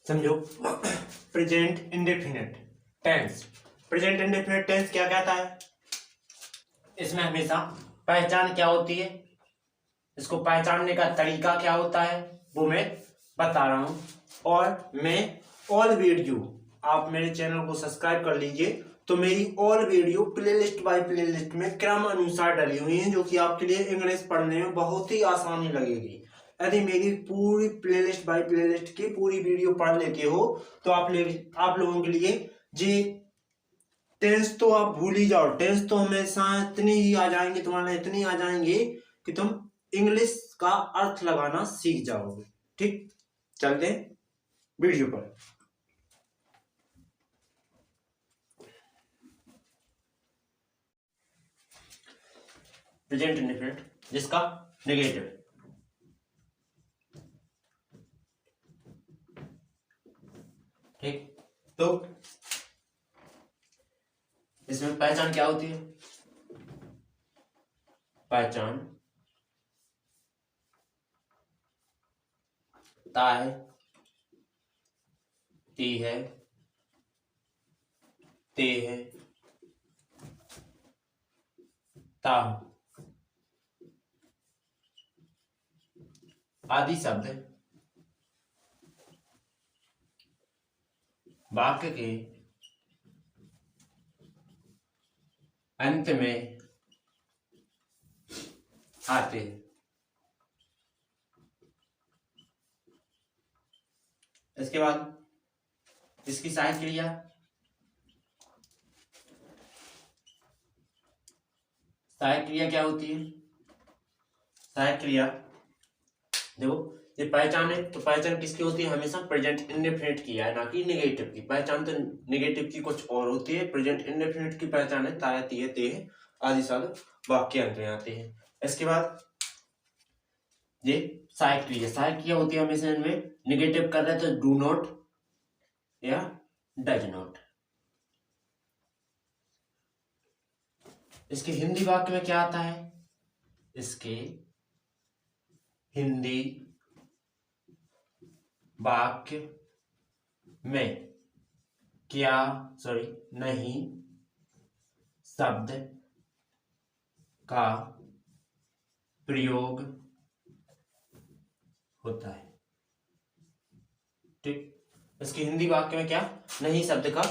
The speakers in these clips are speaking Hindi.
समझो। Present indefinite tense. Present indefinite tense क्या कहता है? इसमें हमेशा पहचान क्या होती है, इसको पहचानने का तरीका क्या होता है वो मैं बता रहा हूं। और मैं ऑल वीडियो, आप मेरे चैनल को सब्सक्राइब कर लीजिए, तो मेरी all video playlist by playlist में क्रम अनुसार डली हुई हैं, जो कि आपके लिए इंग्लिश पढ़ने में बहुत ही आसानी लगेगी। यदि मेरी पूरी प्लेलिस्ट बाय प्लेलिस्ट की पूरी वीडियो पढ़ लेते हो तो आप लोगों के लिए जी टेंस तो आप भूल ही जाओ। टेंस तो हमेशा इतनी ही आ जाएंगे, तुम्हारे इतनी आ जाएंगे कि तुम इंग्लिश का अर्थ लगाना सीख जाओगे। ठीक, चलते हैं वीडियो पर। प्रेजेंट इंडेफिनिट जिसका नेगेटिव, ठीक, तो इसमें पहचान क्या होती है? पहचान ता है, ती है, ते है, ता आदि शब्द वाक्य के अंत में आते हैं। इसके बाद इसकी सहायक क्रिया, सहायक क्रिया क्या होती है? सहायक क्रिया देखो, ये पहचान है तो पहचान किसकी होती है? हमेशा प्रेजेंट इंडेफिनिट की है, ना कि नेगेटिव की। पहचान तो नेगेटिव की कुछ और होती है, प्रेजेंट इंडेफिनिट की पहचान है ताया ती है ते है आदि शब्द वाक्य अंत में आते हैं। इसके बाद ये सहायक क्रिया, सहायक क्रिया होती है हमेशा इनमें नेगेटिव कर रहे तो डू नॉट या डज नॉट। इसके हिंदी वाक्य में क्या आता है? इसके हिंदी वाक्य में क्या, सॉरी नहीं शब्द का प्रयोग होता है। ठीक, इसके हिंदी वाक्य में क्या नहीं शब्द का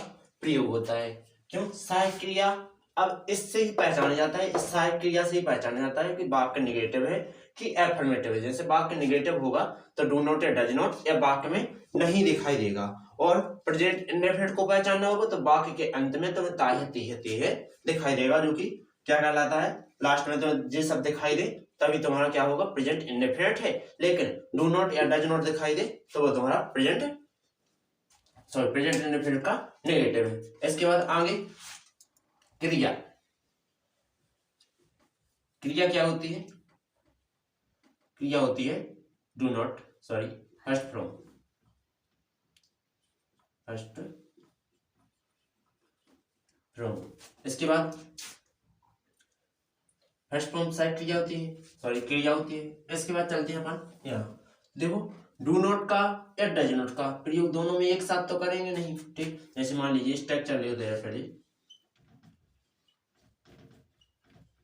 प्रयोग होता है। क्यों? सहायक क्रिया अब इससे ही पहचाना जाता है, इस सहायक क्रिया से ही पहचाना जाता है कि वाक्य निगेटिव है कि एफर्मेटिव है। जैसे वाक्य निगेटिव होगा तो डू नॉट या डज नॉट या वाक्य में नहीं दिखाई देगा। और प्रेजेंट इंडेफिनिट को पहचानना होगा तो वाक्य के अंत में तुम्हें ताहे तीहे दिखाई देगा, जो कि क्या कहलाता है? लास्ट में तो जो शब्द दिखाई दे तभी तुम्हारा क्या होगा? प्रेजेंट इंडेफिनिट है। लेकिन डू नॉट या डज नॉट दिखाई दे तो वो तुम्हारा प्रेजेंट इंडेफिनिट का नेगेटिव है। इसके बाद आगे क्रिया, क्रिया क्या होती है? क्रिया होती है do not, sorry first from, first from. इसके बाद फर्स्ट फ्रॉम साइड क्रिया होती है, सॉरी क्रिया होती है। इसके बाद चलते हैं अपन यहाँ, देखो डू नॉट का या डज नॉट का प्रयोग दोनों में एक साथ तो करेंगे नहीं। ठीक, जैसे मान लीजिए स्ट्रक्चर ले दे पहले,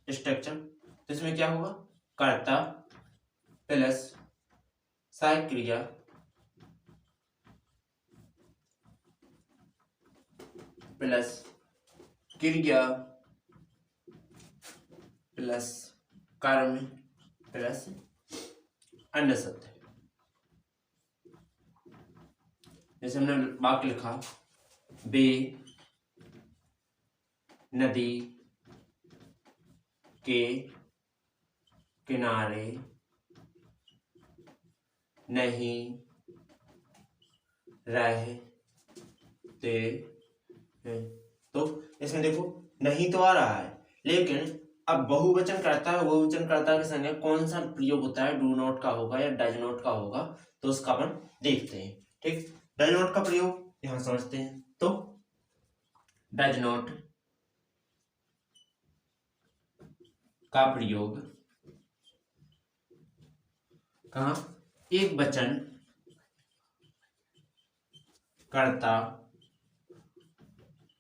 स्ट्रक्चर, तो इसमें क्या होगा? कर्ता प्लस सहायक क्रिया प्लस क्रिया प्लस कर्म प्लस अन्य शब्द। जैसे हमने वाक्य लिखा, वे नदी के किनारे नहीं रहते हैं। तो इसमें देखो नहीं तो आ रहा है, लेकिन अब बहुवचन करता है, बहुवचन करता के संग कौन सा प्रयोग होता है? डू नॉट का होगा या डज नॉट का होगा, तो उसका अपन देखते हैं। ठीक, डज नॉट का प्रयोग यहां समझते हैं। तो डज नॉट का प्रयोग कहा? एक वचन कर्ता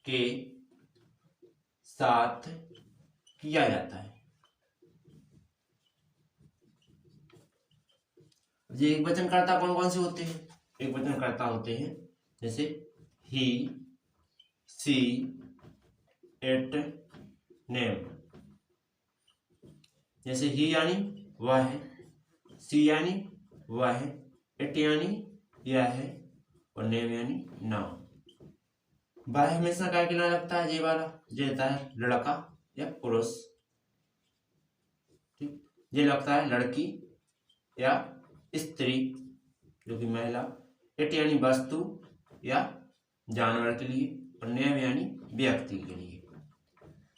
के साथ किया जाता है। ये एक वचन कर्ता कौन कौन से होते हैं? एक वचन कर्ता होते हैं जैसे ही, सी, इट, नेम। जैसे ही यानी वह है, सी यानी वह है, इट यानी यह है, और नेम यानी नाम। वह हमेशा क्या के ना लगता है? ये वाला ये लगता है लड़का या पुरुष, ठीक। ये लगता है लड़की या स्त्री जो कि महिला। इट यानी वस्तु या जानवर के लिए, और नेम यानी व्यक्ति के लिए,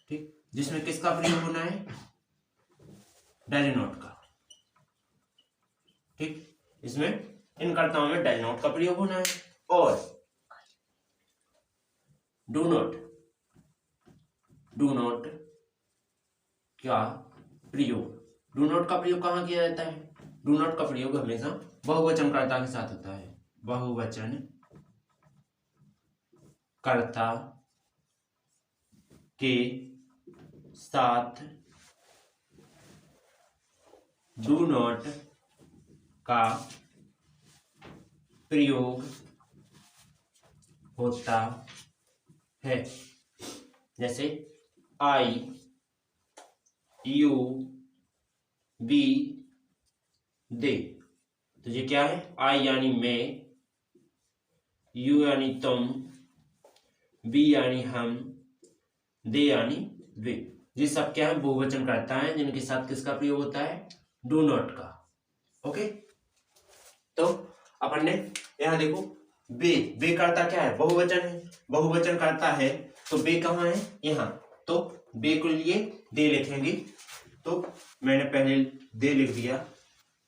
ठीक। जिसमें किसका प्रयोग होना है? डज नॉट का, ठीक। इसमें इन कर्ताओं में डज नॉट का प्रयोग होना है। और डू नॉट का प्रयोग, डू नॉट का प्रयोग कहाँ किया जाता है? डू नॉट का प्रयोग हमेशा बहुवचन कर्ता के साथ होता है। बहुवचन कर्ता के साथ डू नॉट का प्रयोग होता है। जैसे आई, यू, वी, दे। तो ये क्या है? आई यानी मैं, यू यानी तुम, वी यानी हम, दे यानी वे। ये सब क्या है? बहुवचन करता है जिनके साथ किसका प्रयोग होता है? डू नॉट का। ओके, तो अपन ने यहाँ देखो बे करता क्या है? बहुवचन है। बहुवचन करता है तो बे कहाँ है? यहाँ। तो बे के लिए दे लिखेंगे, तो मैंने पहले दे लिख दिया।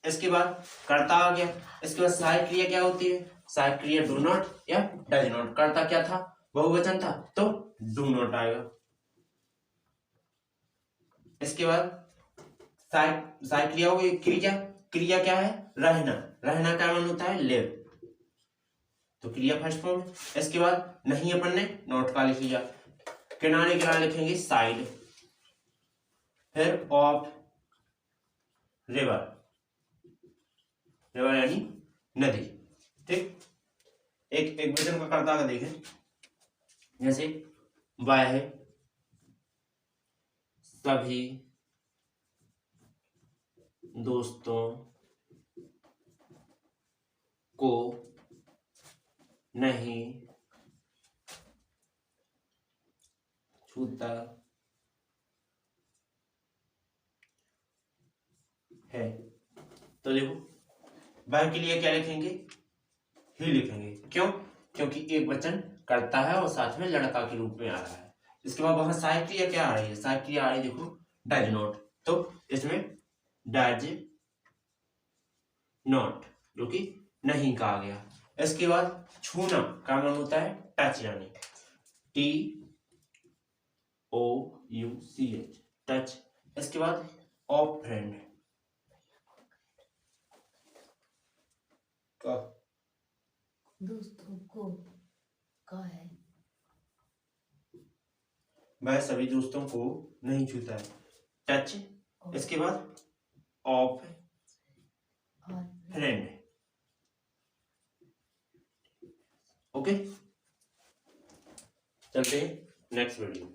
इसके बाद कर्ता आ गया। इसके बाद सहायक क्रिया क्या होती है? सहायक क्रिया डू नॉट या डज नॉट। कर्ता क्या था? बहुवचन था, तो डू नॉट आएगा। इसके बाद सहायक क्रिया हो गई। क्रिया, क्रिया क्या है? रहना। रहना क्या मान होता है? लिव। तो क्रिया फर्स्ट फॉर्म। इसके बाद नहीं अपन ने नॉट का लिख लिया। किनारे किनारे लिखेंगे साइड, फिर ऑफ रिवर, रिवर यानी नदी, ठीक। एक वचन का कर्ता का देखें, जैसे वह सभी दोस्तों को नहीं छूता है। तो देखो वह के लिए क्या लिखेंगे? ही लिखेंगे। क्यों? क्योंकि एक वचन करता है और साथ में लड़का के रूप में आ रहा है। इसके बाद वहां सहायक क्रिया क्या आ रही है? सहायक क्रिया आ रही है, देखो डज नॉट। तो इसमें डज नॉट जो कि नहीं का आ गया। इसके बाद छूना का मतलब होता है टच, यानी TOUCH, टच। इसके बाद ऑफ फ्रेंड का, दोस्तों को का है, वह सभी दोस्तों को नहीं छूता है, टच। इसके बाद ऑफ फ्रेंड। ओके, चलते हैं नेक्स्ट वीडियो।